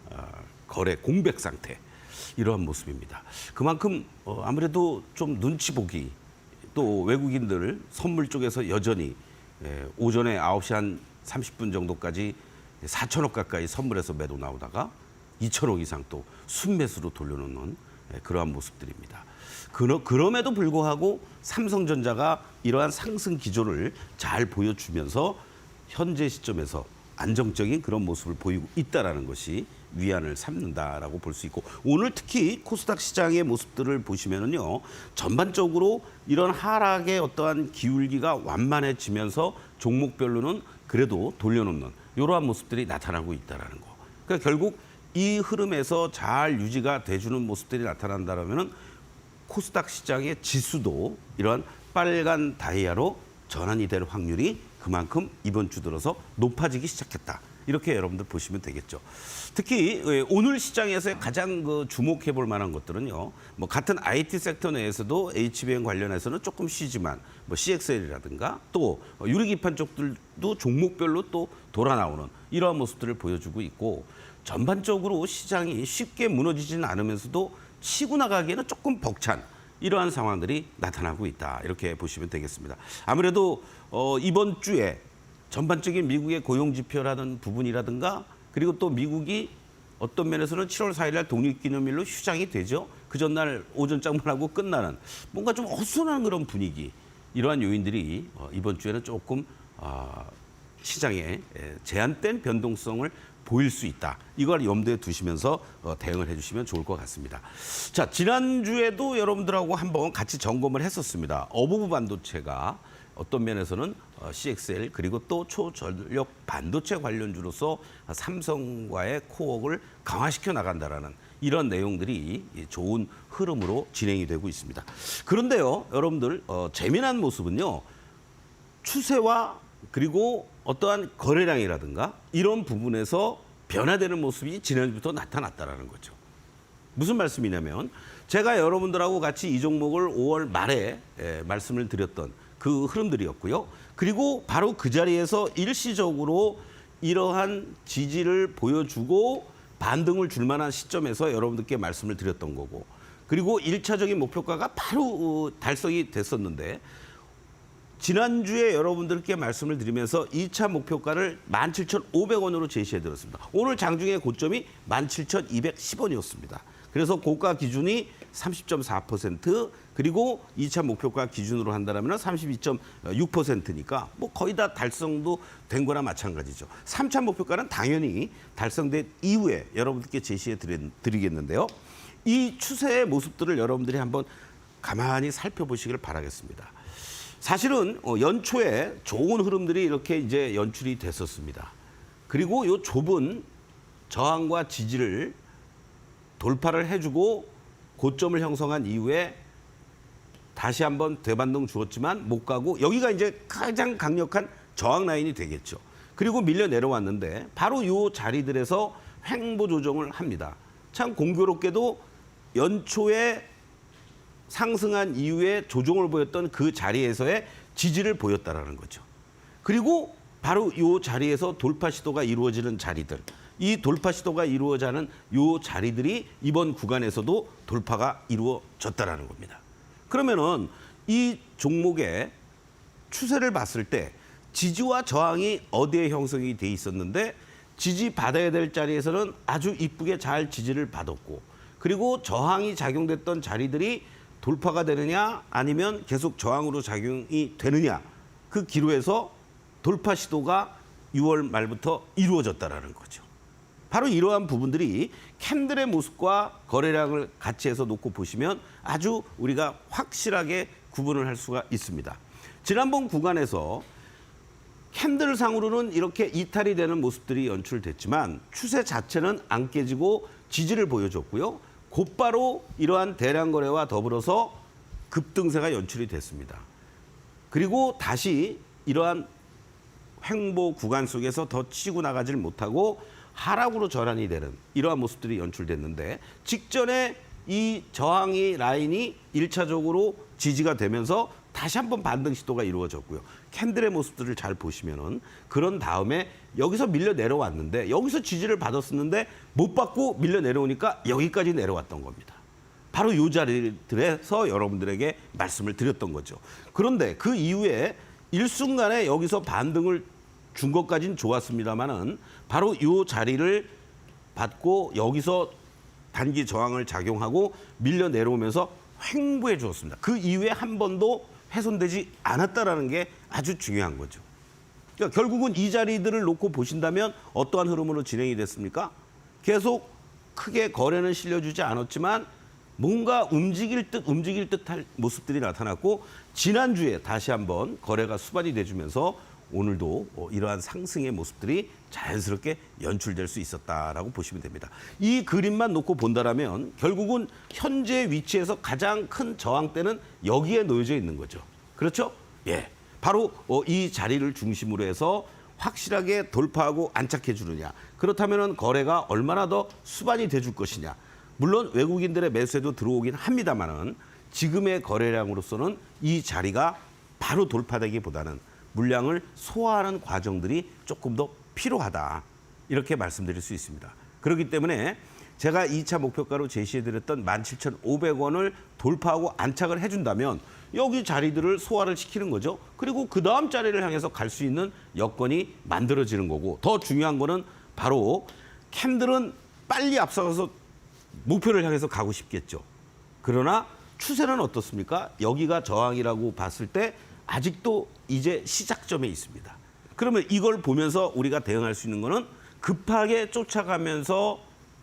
거래 공백 상태, 이러한 모습입니다. 그만큼 아무래도 좀 눈치 보기, 또 외국인들 선물 쪽에서 여전히 오전에 9시 한 30분 정도까지 4천억 가까이 선물해서 매도 나오다가 2천억 이상 또 순매수로 돌려놓는 그러한 모습들입니다. 그럼에도 불구하고 삼성전자가 이러한 상승 기조를 잘 보여주면서 현재 시점에서 안정적인 그런 모습을 보이고 있다는 것이 위안을 삼는다라고 볼 수 있고, 오늘 특히 코스닥 시장의 모습들을 보시면은요, 전반적으로 이런 하락의 어떠한 기울기가 완만해지면서 종목별로는 그래도 돌려놓는 이러한 모습들이 나타나고 있다는 거. 그러니까 결국 이 흐름에서 잘 유지가 돼주는 모습들이 나타난다면은 코스닥 시장의 지수도 이러한 빨간 다이아로 전환이 될 확률이 그만큼 이번 주 들어서 높아지기 시작했다. 이렇게 여러분들 보시면 되겠죠. 특히 오늘 시장에서 가장 주목해 볼 만한 것들은요, 뭐 같은 IT 섹터 내에서도 HBM 관련해서는 조금 쉬지만, 뭐 CXL이라든가 또 유리기판 쪽들도 종목별로 또 돌아 나오는 이러한 모습들을 보여주고 있고, 전반적으로 시장이 쉽게 무너지지는 않으면서도 치고 나가기에는 조금 벅찬 이러한 상황들이 나타나고 있다. 이렇게 보시면 되겠습니다. 아무래도 이번 주에 전반적인 미국의 고용 지표라는 부분이라든가, 그리고 또 미국이 어떤 면에서는 7월 4일 날 독립기념일로 휴장이 되죠. 그 전날 오전장만 하고 끝나는 뭔가 좀 어수선한 그런 분위기, 이러한 요인들이 이번 주에는 조금 시장에 제한된 변동성을 보일 수 있다. 이걸 염두에 두시면서 대응을 해주시면 좋을 것 같습니다. 자, 지난주에도 여러분들하고 한번 같이 점검을 했었습니다. 어부부 반도체가 어떤 면에서는 CXL 그리고 또 초전력 반도체 관련주로서 삼성과의 코어를 강화시켜 나간다라는 이런 내용들이 좋은 흐름으로 진행이 되고 있습니다. 그런데요, 여러분들 재미난 모습은요, 추세와 그리고 어떠한 거래량이라든가 이런 부분에서 변화되는 모습이 지난주부터 나타났다라는 거죠. 무슨 말씀이냐면, 제가 여러분들하고 같이 이 종목을 5월 말에 말씀을 드렸던 그 흐름들이었고요. 그리고 바로 그 자리에서 일시적으로 이러한 지지를 보여주고 반등을 줄 만한 시점에서 여러분들께 말씀을 드렸던 거고, 그리고 1차적인 목표가가 바로 달성이 됐었는데, 지난주에 여러분들께 말씀을 드리면서 2차 목표가를 17,500원으로 제시해드렸습니다. 오늘 장중의 고점이 17,210원이었습니다. 그래서 고가 기준이 30.4%, 그리고 2차 목표가 기준으로 한다면 32.6%니까 뭐 거의 다 달성도 된 거나 마찬가지죠. 3차 목표가는 당연히 달성된 이후에 여러분들께 제시해 드리겠는데요. 이 추세의 모습들을 여러분들이 한번 가만히 살펴보시길 바라겠습니다. 사실은 연초에 좋은 흐름들이 이렇게 이제 연출이 됐었습니다. 그리고 이 좁은 저항과 지지를 돌파를 해주고 고점을 형성한 이후에 다시 한번 대반동 주었지만 못 가고, 여기가 이제 가장 강력한 저항 라인이 되겠죠. 그리고 밀려 내려왔는데 바로 이 자리들에서 횡보 조정을 합니다. 참 공교롭게도 연초에 상승한 이후에 조정을 보였던 그 자리에서의 지지를 보였다라는 거죠. 그리고 바로 이 자리에서 돌파 시도가 이루어지는 자리들, 이 돌파 시도가 이루어지는 이 자리들이 이번 구간에서도 돌파가 이루어졌다라는 겁니다. 그러면은 이 종목의 추세를 봤을 때 지지와 저항이 어디에 형성이 돼 있었는데, 지지 받아야 될 자리에서는 아주 이쁘게 잘 지지를 받았고, 그리고 저항이 작용됐던 자리들이 돌파가 되느냐 아니면 계속 저항으로 작용이 되느냐, 그 기로에서 돌파 시도가 6월 말부터 이루어졌다라는 거죠. 바로 이러한 부분들이 캔들의 모습과 거래량을 같이 해서 놓고 보시면 아주 우리가 확실하게 구분을 할 수가 있습니다. 지난번 구간에서 캔들상으로는 이렇게 이탈이 되는 모습들이 연출됐지만 추세 자체는 안 깨지고 지지를 보여줬고요. 곧바로 이러한 대량 거래와 더불어서 급등세가 연출이 됐습니다. 그리고 다시 이러한 횡보 구간 속에서 더 치고 나가질 못하고 하락으로 전환이 되는 이러한 모습들이 연출됐는데 직전에 이 저항이 라인이 1차적으로 지지가 되면서 다시 한번 반등 시도가 이루어졌고요. 캔들의 모습들을 잘 보시면은 그런 다음에 여기서 밀려 내려왔는데 여기서 지지를 받았었는데 못 받고 밀려 내려오니까 여기까지 내려왔던 겁니다. 바로 이 자리들에서 여러분들에게 말씀을 드렸던 거죠. 그런데 그 이후에 일순간에 여기서 반등을 준 것까지는 좋았습니다만은 바로 이 자리를 받고 여기서 단기 저항을 작용하고 밀려 내려오면서 횡보해 주었습니다. 그 이후에 한 번도 훼손되지 않았다라는 게 아주 중요한 거죠. 그러니까 결국은 이 자리들을 놓고 보신다면 어떠한 흐름으로 진행이 됐습니까? 계속 크게 거래는 실려주지 않았지만 뭔가 움직일 듯할 모습들이 나타났고 지난주에 다시 한번 거래가 수반이 돼주면서 오늘도 이러한 상승의 모습들이 자연스럽게 연출될 수 있었다라고 보시면 됩니다. 이 그림만 놓고 본다라면 결국은 현재 위치에서 가장 큰 저항대는 여기에 놓여져 있는 거죠. 그렇죠? 예. 바로 이 자리를 중심으로 해서 확실하게 돌파하고 안착해 주느냐. 그렇다면 거래가 얼마나 더 수반이 돼줄 것이냐. 물론 외국인들의 매수에도 들어오긴 합니다만은 지금의 거래량으로서는 이 자리가 바로 돌파되기보다는 물량을 소화하는 과정들이 조금 더 필요하다. 이렇게 말씀드릴 수 있습니다. 그렇기 때문에 제가 2차 목표가로 제시해드렸던 17,500원을 돌파하고 안착을 해준다면 여기 자리들을 소화를 시키는 거죠. 그리고 그 다음 자리를 향해서 갈 수 있는 여건이 만들어지는 거고 더 중요한 거는 바로 캔들은 빨리 앞서가서 목표를 향해서 가고 싶겠죠. 그러나 추세는 어떻습니까? 여기가 저항이라고 봤을 때 아직도 이제 시작점에 있습니다. 그러면 이걸 보면서 우리가 대응할 수 있는 거는 급하게 쫓아가면서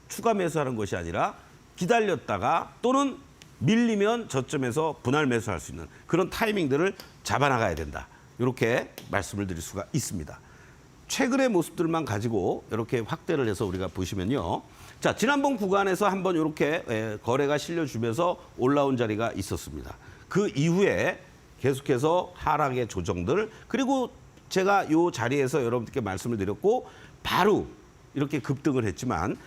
추가 매수하는 것이 아니라 기다렸다가 또는 밀리면 저점에서 분할 매수할 수 있는 그런 타이밍들을 잡아나가야 된다. 이렇게 말씀을 드릴 수가 있습니다. 최근의 모습들만 가지고 이렇게 확대를 해서 우리가 보시면요. 자, 지난번 구간에서 한번 이렇게 거래가 실려주면서 올라온 자리가 있었습니다. 그 이후에 계속해서 하락의 조정들 그리고 제가 이 자리에서 여러분들께 말씀을 드렸고 바로 이렇게 급등을 했지만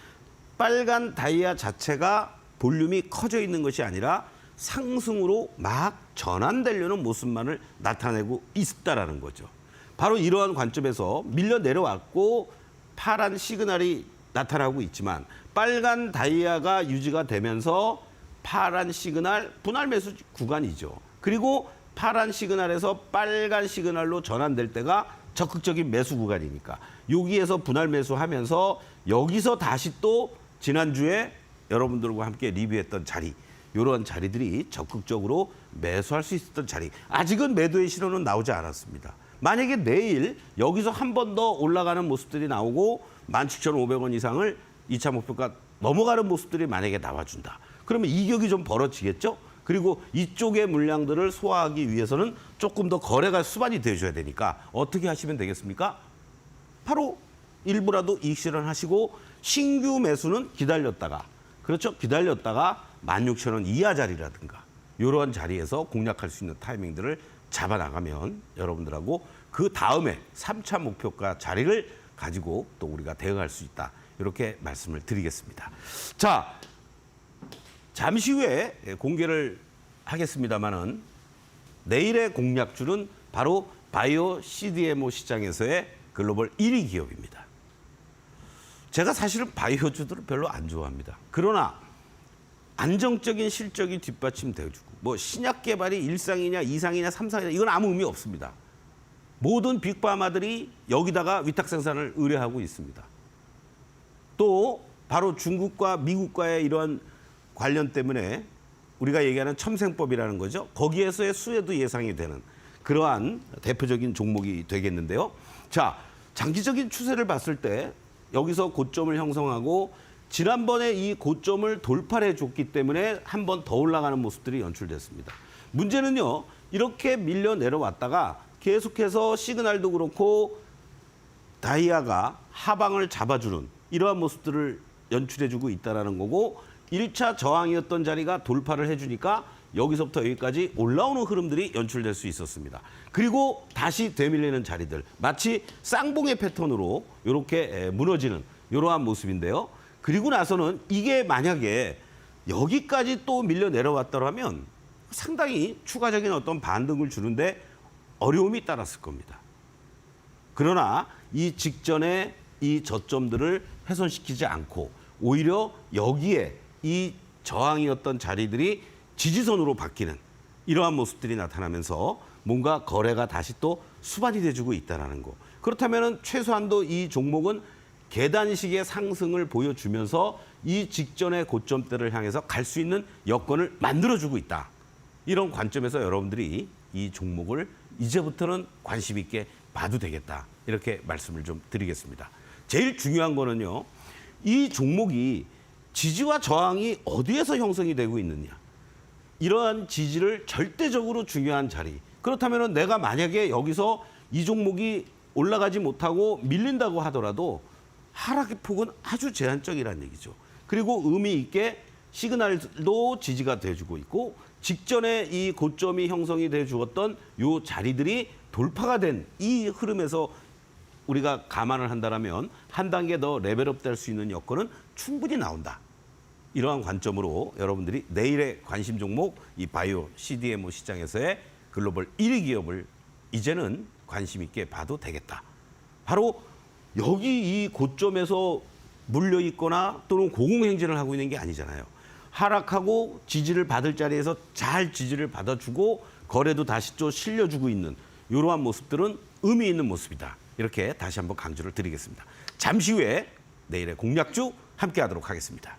빨간 다이아 자체가 볼륨이 커져 있는 것이 아니라 상승으로 막 전환되려는 모습만을 나타내고 있다라는 거죠. 바로 이러한 관점에서 밀려 내려왔고 파란 시그널이 나타나고 있지만 빨간 다이아가 유지가 되면서 파란 시그널 분할 매수 구간이죠. 그리고 파란 시그널에서 빨간 시그널로 전환될 때가 적극적인 매수 구간이니까 여기에서 분할 매수하면서 여기서 다시 또 지난주에 여러분들과 함께 리뷰했던 자리 이런 자리들이 적극적으로 매수할 수 있었던 자리 아직은 매도의 신호는 나오지 않았습니다. 만약에 내일 여기서 한 번 더 올라가는 모습들이 나오고 17,500원 이상을 2차 목표가 넘어가는 모습들이 만약에 나와준다. 그러면 이격이 좀 벌어지겠죠? 그리고 이쪽의 물량들을 소화하기 위해서는 조금 더 거래가 수반이 돼줘야 되니까 어떻게 하시면 되겠습니까? 바로 일부라도 이익 실현하시고 신규 매수는 기다렸다가 그렇죠? 기다렸다가 16,000원 이하 자리라든가 이런 자리에서 공략할 수 있는 타이밍들을 잡아나가면 여러분들하고 그 다음에 3차 목표가 자리를 가지고 또 우리가 대응할 수 있다. 이렇게 말씀을 드리겠습니다. 자, 잠시 후에 공개를 하겠습니다마는 내일의 공략주는 바로 바이오 CDMO 시장에서의 글로벌 1위 기업입니다. 제가 사실은 바이오주들을 별로 안 좋아합니다. 그러나 안정적인 실적이 뒷받침되어주고 뭐 신약 개발이 1상이냐 2상이냐 3상이냐 이건 아무 의미 없습니다. 모든 빅파마들이 여기다가 위탁 생산을 의뢰하고 있습니다. 또 바로 중국과 미국과의 이런 관련 때문에 우리가 얘기하는 첨생법이라는 거죠. 거기에서의 수혜도 예상이 되는 그러한 대표적인 종목이 되겠는데요. 자, 장기적인 추세를 봤을 때 여기서 고점을 형성하고 지난번에 이 고점을 돌파해 줬기 때문에 한 번 더 올라가는 모습들이 연출됐습니다. 문제는요. 이렇게 밀려 내려왔다가 계속해서 시그널도 그렇고 다이아가 하방을 잡아주는 이러한 모습들을 연출해주고 있다는 거고 1차 저항이었던 자리가 돌파를 해주니까 여기서부터 여기까지 올라오는 흐름들이 연출될 수 있었습니다. 그리고 다시 되밀리는 자리들 마치 쌍봉의 패턴으로 이렇게 무너지는 이러한 모습인데요. 그리고 나서는 이게 만약에 여기까지 또 밀려 내려왔더라면 상당히 추가적인 어떤 반등을 주는데 어려움이 따랐을 겁니다. 그러나 이 직전에 이 저점들을 훼손시키지 않고 오히려 여기에 이 저항이었던 자리들이 지지선으로 바뀌는 이러한 모습들이 나타나면서 뭔가 거래가 다시 또 수반이 돼주고 있다는 거. 그렇다면 최소한도 이 종목은 계단식의 상승을 보여주면서 이 직전의 고점대를 향해서 갈 수 있는 여건을 만들어주고 있다. 이런 관점에서 여러분들이 이 종목을 이제부터는 관심 있게 봐도 되겠다. 이렇게 말씀을 좀 드리겠습니다. 제일 중요한 거는요. 이 종목이 지지와 저항이 어디에서 형성이 되고 있느냐. 이러한 지지를 절대적으로 중요한 자리. 그렇다면 내가 만약에 여기서 이 종목이 올라가지 못하고 밀린다고 하더라도 하락의 폭은 아주 제한적이라는 얘기죠. 그리고 의미 있게 시그널도 지지가 돼주고 있고 직전에 이 고점이 형성이 돼 주었던 이 자리들이 돌파가 된 이 흐름에서 우리가 감안을 한다면 한 단계 더 레벨업 될 수 있는 여건은 충분히 나온다. 이러한 관점으로 여러분들이 내일의 관심 종목 이 바이오 CDMO 시장에서의 글로벌 1위 기업을 이제는 관심 있게 봐도 되겠다. 바로 여기 이 고점에서 물려 있거나 또는 고공행진을 하고 있는 게 아니잖아요. 하락하고 지지를 받을 자리에서 잘 지지를 받아주고 거래도 다시 또 실려주고 있는 이러한 모습들은 의미 있는 모습이다. 이렇게 다시 한번 강조를 드리겠습니다. 잠시 후에 내일의 공략주 함께 하도록 하겠습니다.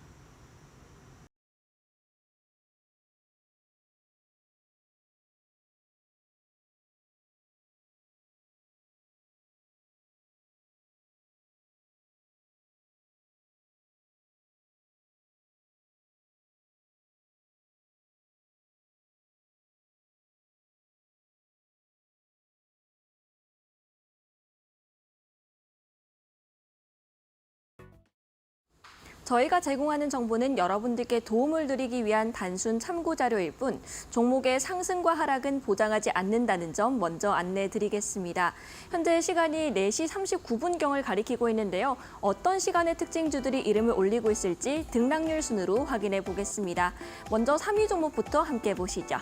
저희가 제공하는 정보는 여러분들께 도움을 드리기 위한 단순 참고 자료일 뿐 종목의 상승과 하락은 보장하지 않는다는 점 먼저 안내해 드리겠습니다. 현재 시간이 4시 39분경을 가리키고 있는데요. 어떤 시간의 특징주들이 이름을 올리고 있을지 등락률 순으로 확인해 보겠습니다. 먼저 3위 종목부터 함께 보시죠.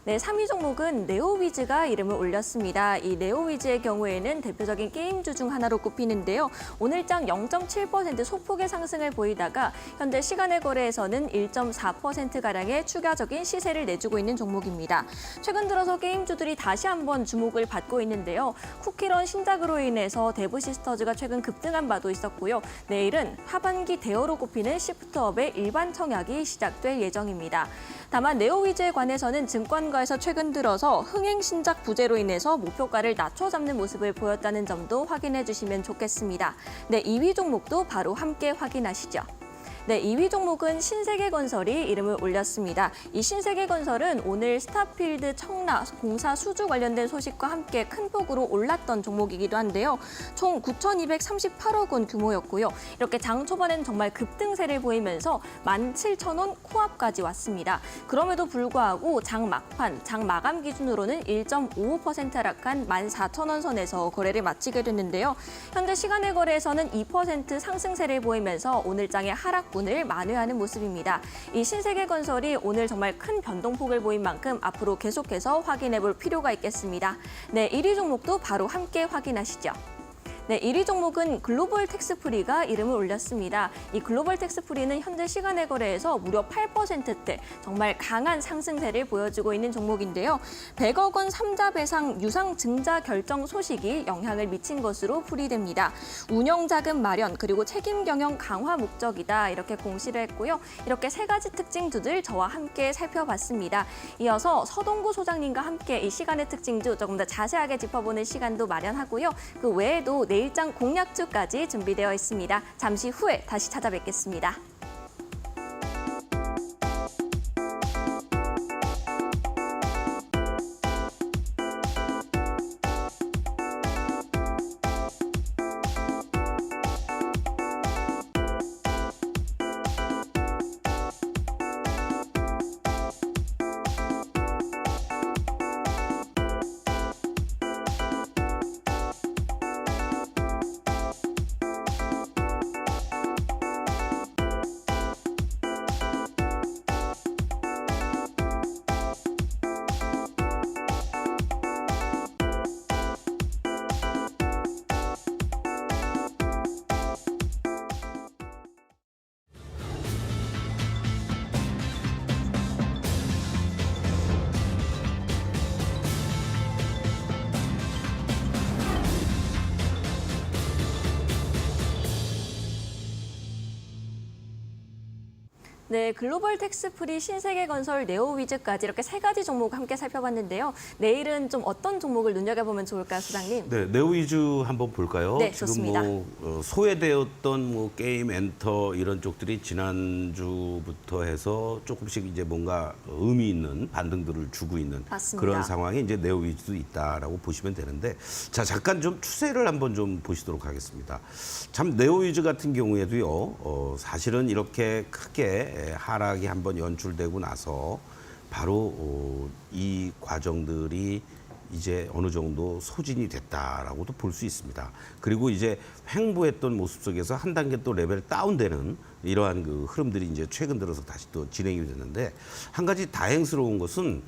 네, 3위 종목은 네오위즈가 이름을 올렸습니다. 이 네오위즈의 경우에는 대표적인 게임주 중 하나로 꼽히는데요. 오늘장 0.7% 소폭의 상승을 보이다가 현재 시간의 거래에서는 1.4%가량의 추가적인 시세를 내주고 있는 종목입니다. 최근 들어서 게임주들이 다시 한번 주목을 받고 있는데요. 쿠키런 신작으로 인해서 데브시스터즈가 최근 급등한 바도 있었고요. 내일은 하반기 대어로 꼽히는 시프트업의 일반 청약이 시작될 예정입니다. 다만 네오위즈에 관해서는 증권가에서 최근 들어서 흥행 신작 부재로 인해서 목표가를 낮춰 잡는 모습을 보였다는 점도 확인해 주시면 좋겠습니다. 네, 2위 종목도 바로 함께 확인하시죠. 네, 2위 종목은 신세계건설이 이름을 올렸습니다. 이 신세계건설은 오늘 스타필드 청라 공사 수주 관련된 소식과 함께 큰 폭으로 올랐던 종목이기도 한데요. 총 9,238억 원 규모였고요. 이렇게 장 초반에는 정말 급등세를 보이면서 17,000원 코앞까지 왔습니다. 그럼에도 불구하고 장 막판, 장 마감 기준으로는 1.55% 하락한 14,000원 선에서 거래를 마치게 됐는데요. 현재 시간의 거래에서는 2% 상승세를 보이면서 오늘 장의 하락 분을 만회하는 모습입니다. 이 신세계건설이 오늘 정말 큰 변동폭을 보인 만큼 앞으로 계속해서 확인해 볼 필요가 있겠습니다. 네, 1위 종목도 바로 함께 확인하시죠. 네, 1위 종목은 글로벌 텍스프리가 이름을 올렸습니다. 이 글로벌 텍스프리는 현재 시간의 거래에서 무려 8%대 정말 강한 상승세를 보여주고 있는 종목인데요. 100억 원 3자 배상 유상 증자 결정 소식이 영향을 미친 것으로 풀이됩니다. 운영 자금 마련 그리고 책임 경영 강화 목적이다 이렇게 공시를 했고요. 이렇게 세 가지 특징주들 저와 함께 살펴봤습니다. 이어서 서동구 소장님과 함께 이 시간의 특징주 조금 더 자세하게 짚어보는 시간도 마련하고요. 그 외에도 내일장 공략주까지 준비되어 있습니다. 잠시 후에 다시 찾아뵙겠습니다. 네, 글로벌 텍스프리, 신세계건설, 네오위즈까지 이렇게 세 가지 종목 함께 살펴봤는데요. 내일은 좀 어떤 종목을 눈여겨보면 좋을까요, 소장님? 네, 네오위즈 한번 볼까요? 네, 지금 좋습니다. 소외되었던 게임 엔터 이런 쪽들이 지난주부터 해서 조금씩 이제 뭔가 의미 있는 반등들을 주고 있는 맞습니다. 그런 상황이 이제 네오위즈도 있다라고 보시면 되는데, 자, 잠깐 좀 추세를 한번 좀 보시도록 하겠습니다. 참 네오위즈 같은 경우에도요, 사실은 이렇게 크게 하락이 한번 연출되고 나서 바로 이 과정들이 이제 어느 정도 소진이 됐다라고도 볼 수 있습니다. 그리고 이제 횡보했던 모습 속에서 한 단계 또 레벨 다운되는 이러한 그 흐름들이 이제 최근 들어서 다시 또 진행이 됐는데, 한 가지 다행스러운 것은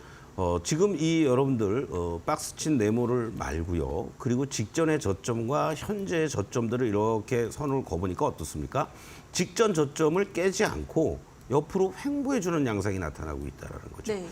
지금 이 여러분들 박스친 네모를 말고요. 그리고 직전의 저점과 현재의 저점들을 이렇게 선을 그어보니까 어떻습니까? 직전 저점을 깨지 않고 옆으로 횡보해주는 양상이 나타나고 있다는 거죠. 네.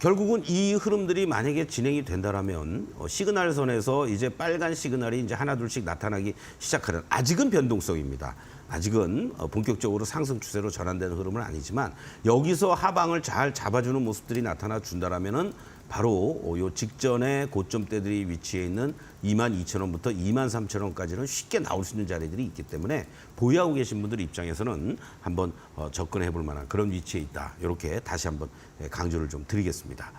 결국은 이 흐름들이 만약에 진행이 된다라면 시그널선에서 이제 빨간 시그널이 이제 하나둘씩 나타나기 시작하는, 아직은 변동성입니다. 아직은 본격적으로 상승 추세로 전환되는 흐름은 아니지만 여기서 하방을 잘 잡아주는 모습들이 나타나 준다라면은 바로 요 직전에 고점대들이 위치해 있는 22,000원부터 23,000원까지는 쉽게 나올 수 있는 자리들이 있기 때문에 보유하고 계신 분들 입장에서는 한번 접근해 볼 만한 그런 위치에 있다. 이렇게 다시 한번 강조를 좀 드리겠습니다.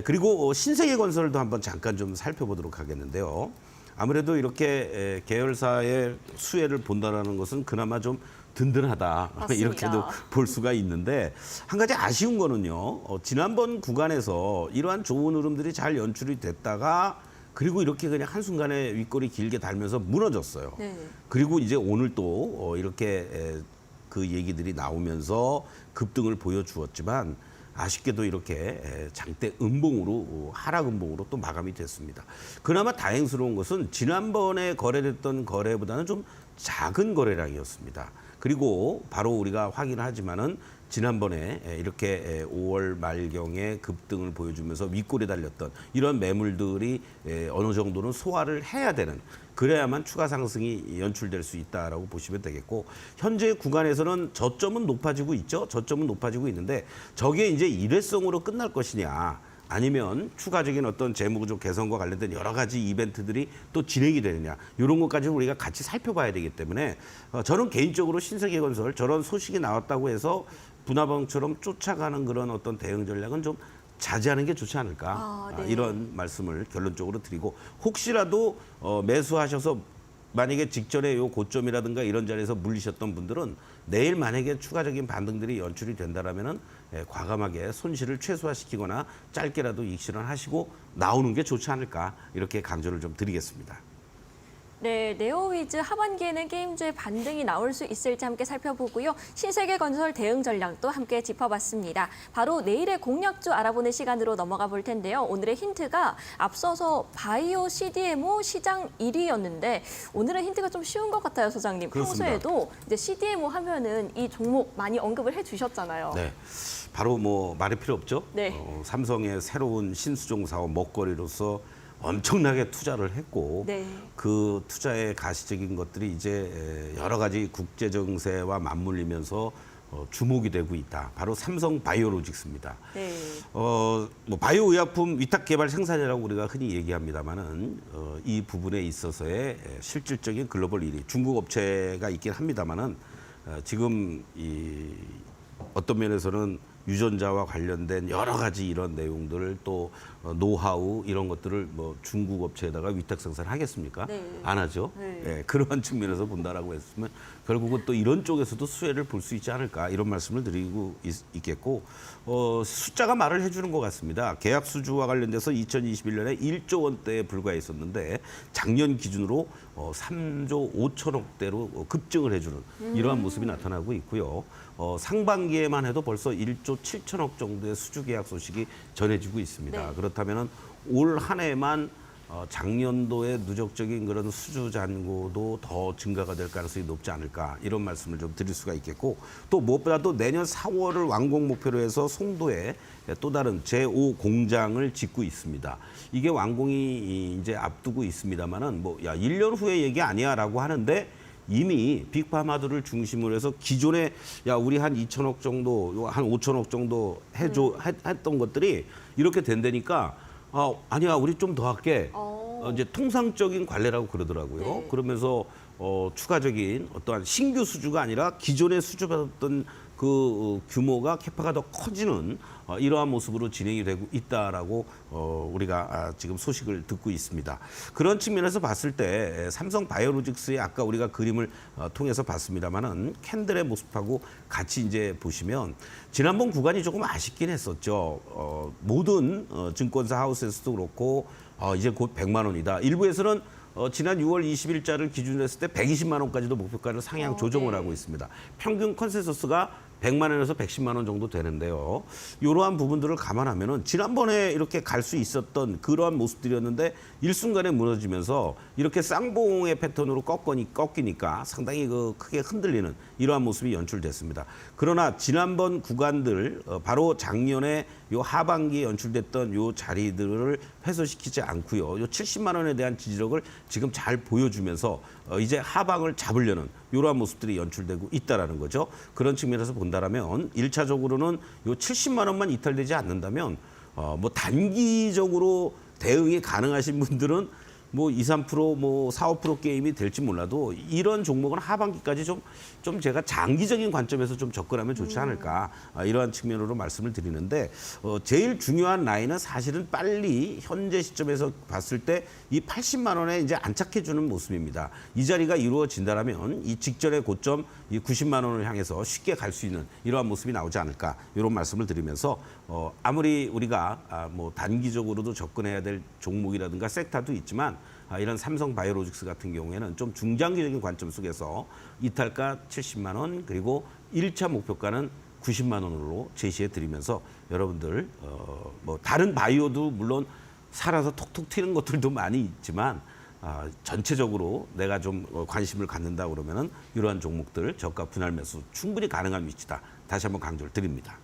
그리고 신세계건설도 한번 잠깐 좀 살펴보도록 하겠는데요. 아무래도 이렇게 계열사의 수혜를 본다라는 것은 그나마 좀 든든하다. 맞습니다. 이렇게도 볼 수가 있는데, 한 가지 아쉬운 거는요. 지난번 구간에서 이러한 좋은 흐름들이 잘 연출이 됐다가 그리고 이렇게 그냥 한순간에 윗골이 길게 달면서 무너졌어요. 네. 그리고 이제 오늘 또 이렇게 그 얘기들이 나오면서 급등을 보여주었지만 아쉽게도 이렇게 장대 음봉으로, 하락 음봉으로 또 마감이 됐습니다. 그나마 다행스러운 것은 지난번에 거래됐던 거래보다는 좀 작은 거래량이었습니다. 그리고 바로 우리가 확인하지만은 지난번에 이렇게 5월 말경에 급등을 보여주면서 윗골에 달렸던 이런 매물들이 어느 정도는 소화를 해야 되는, 그래야만 추가 상승이 연출될 수 있다라고 보시면 되겠고, 현재 구간에서는 저점은 높아지고 있죠. 저점은 높아지고 있는데 저게 이제 일회성으로 끝날 것이냐, 아니면 추가적인 어떤 재무구조 개선과 관련된 여러 가지 이벤트들이 또 진행이 되느냐, 이런 것까지 우리가 같이 살펴봐야 되기 때문에 저는 개인적으로 신세계건설 저런 소식이 나왔다고 해서 분화방처럼 쫓아가는 그런 어떤 대응 전략은 좀 자제하는 게 좋지 않을까, 네. 이런 말씀을 결론적으로 드리고, 혹시라도 매수하셔서 만약에 직전에 요 고점이라든가 이런 자리에서 물리셨던 분들은 내일 만약에 추가적인 반등들이 연출이 된다라면은 과감하게 손실을 최소화시키거나 짧게라도 이익 실현하시고 나오는 게 좋지 않을까, 이렇게 강조를 좀 드리겠습니다. 네, 네오위즈 하반기에는 게임주의 반등이 나올 수 있을지 함께 살펴보고요. 신세계건설 대응 전략도 함께 짚어봤습니다. 바로 내일의 공략주 알아보는 시간으로 넘어가 볼 텐데요. 오늘의 힌트가 앞서서 바이오 CDMO 시장 1위였는데 오늘은 힌트가 좀 쉬운 것 같아요, 소장님. 그렇습니다. 평소에도 이제 CDMO 하면은 이 종목 많이 언급을 해주셨잖아요. 네, 바로 뭐 말이 필요 없죠. 네. 삼성의 새로운 신수종 사업 먹거리로서 엄청나게 투자를 했고, 네. 그 투자의 가시적인 것들이 이제 여러 가지 국제 정세와 맞물리면서 주목이 되고 있다. 바로 삼성 바이오로직스입니다. 네. 뭐 바이오 의약품 위탁 개발 생산이라고 우리가 흔히 얘기합니다만은 이 부분에 있어서의 실질적인 글로벌 1위 중국 업체가 있긴 합니다만은 지금 이 어떤 면에서는 유전자와 관련된 여러 가지 이런 내용들을 또 노하우 이런 것들을 뭐 중국 업체에다가 위탁 생산을 하겠습니까? 네. 안 하죠. 네. 예, 그러한 측면에서 본다라고 했으면 결국은 또 이런 쪽에서도 수혜를 볼 수 있지 않을까, 이런 말씀을 드리고 있겠고, 숫자가 말을 해주는 것 같습니다. 계약 수주와 관련돼서 2021년에 1조 원대에 불과했었는데 작년 기준으로 3조 5천억대로 급증을 해주는 이러한 모습이 나타나고 있고요. 상반기에만 해도 벌써 1조 7천억 정도의 수주 계약 소식이 전해지고 있습니다. 네. 그렇다면 올 한 해만 작년도의 누적적인 그런 수주 잔고도 더 증가가 될 가능성이 높지 않을까, 이런 말씀을 좀 드릴 수가 있겠고, 또 무엇보다도 내년 4월을 완공 목표로 해서 송도에 또 다른 제5 공장을 짓고 있습니다. 이게 완공이 이제 앞두고 있습니다만은 뭐 야 1년 후에 얘기 아니야라고 하는데 이미 빅파마들을 중심으로 해서 기존에 야 우리 한 2천억 정도, 한 5천억 정도 했던 것들이 이렇게 된다니까 아니야 우리 좀 더 할게. 이제 통상적인 관례라고 그러더라고요. 네. 그러면서 추가적인 어떠한 신규 수주가 아니라 기존에 수주받았던 그 규모가 캐파가 더 커지는 이러한 모습으로 진행이 되고 있다라고 우리가 지금 소식을 듣고 있습니다. 그런 측면에서 봤을 때 삼성 바이오로직스의 아까 우리가 그림을 통해서 봤습니다만은 캔들의 모습하고 같이 이제 보시면 지난번 구간이 조금 아쉽긴 했었죠. 모든 증권사 하우스에서도 그렇고 이제 곧 100만 원이다. 일부에서는 지난 6월 20일자를 기준으로 했을 때 120만 원까지도 목표가를 상향 조정을 네. 하고 있습니다. 평균 컨센서스가 100만 원에서 110만 원 정도 되는데요. 이러한 부분들을 감안하면은 지난번에 이렇게 갈 수 있었던 그러한 모습들이었는데 일순간에 무너지면서 이렇게 쌍봉의 패턴으로 꺾이니까 상당히 크게 흔들리는 이러한 모습이 연출됐습니다. 그러나 지난번 구간들 바로 작년에 요 하반기에 연출됐던 요 자리들을 훼손시키지 않고요. 요 70만 원에 대한 지지력을 지금 잘 보여주면서 이제 하방을 잡으려는 이러한 모습들이 연출되고 있다라는 거죠. 그런 측면에서 본다라면 1차적으로는 요 70만 원만 이탈되지 않는다면 뭐 단기적으로 대응이 가능하신 분들은 뭐 2, 3%, 뭐 4, 5% 게임이 될지 몰라도 이런 종목은 하반기까지 좀 제가 장기적인 관점에서 좀 접근하면 좋지 않을까 이러한 측면으로 말씀을 드리는데 제일 중요한 라인은 사실은 빨리 현재 시점에서 봤을 때 이 80만 원에 이제 안착해 주는 모습입니다. 이 자리가 이루어진다라면 이 직전의 고점 이 90만 원을 향해서 쉽게 갈 수 있는 이러한 모습이 나오지 않을까 이런 말씀을 드리면서 아무리 우리가 뭐 단기적으로도 접근해야 될 종목이라든가 섹터도 있지만 이런 삼성 바이오로직스 같은 경우에는 좀 중장기적인 관점 속에서 이탈가 70만 원 그리고 1차 목표가는 90만 원으로 제시해 드리면서 여러분들 뭐 다른 바이오도 물론 살아서 톡톡 튀는 것들도 많이 있지만 전체적으로 내가 좀 관심을 갖는다 그러면은 이러한 종목들 저가 분할 매수 충분히 가능한 위치다. 다시 한번 강조를 드립니다.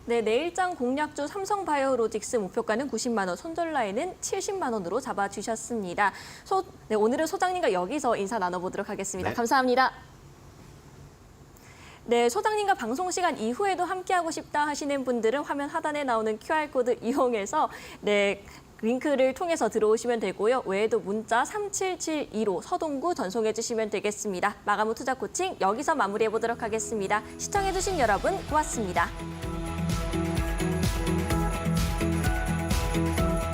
네, 내일장 공략주 삼성바이오로직스 목표가는 90만 원, 손절라인은 70만 원으로 잡아주셨습니다. 네, 오늘은 소장님과 여기서 인사 나눠보도록 하겠습니다. 네. 감사합니다. 네, 소장님과 방송 시간 이후에도 함께하고 싶다 하시는 분들은 화면 하단에 나오는 QR코드 이용해서 링크를 통해서 들어오시면 되고요. 외에도 문자 3772로 서동구 전송해 주시면 되겠습니다. 마감 후 투자 코칭 여기서 마무리해 보도록 하겠습니다. 시청해 주신 여러분 고맙습니다.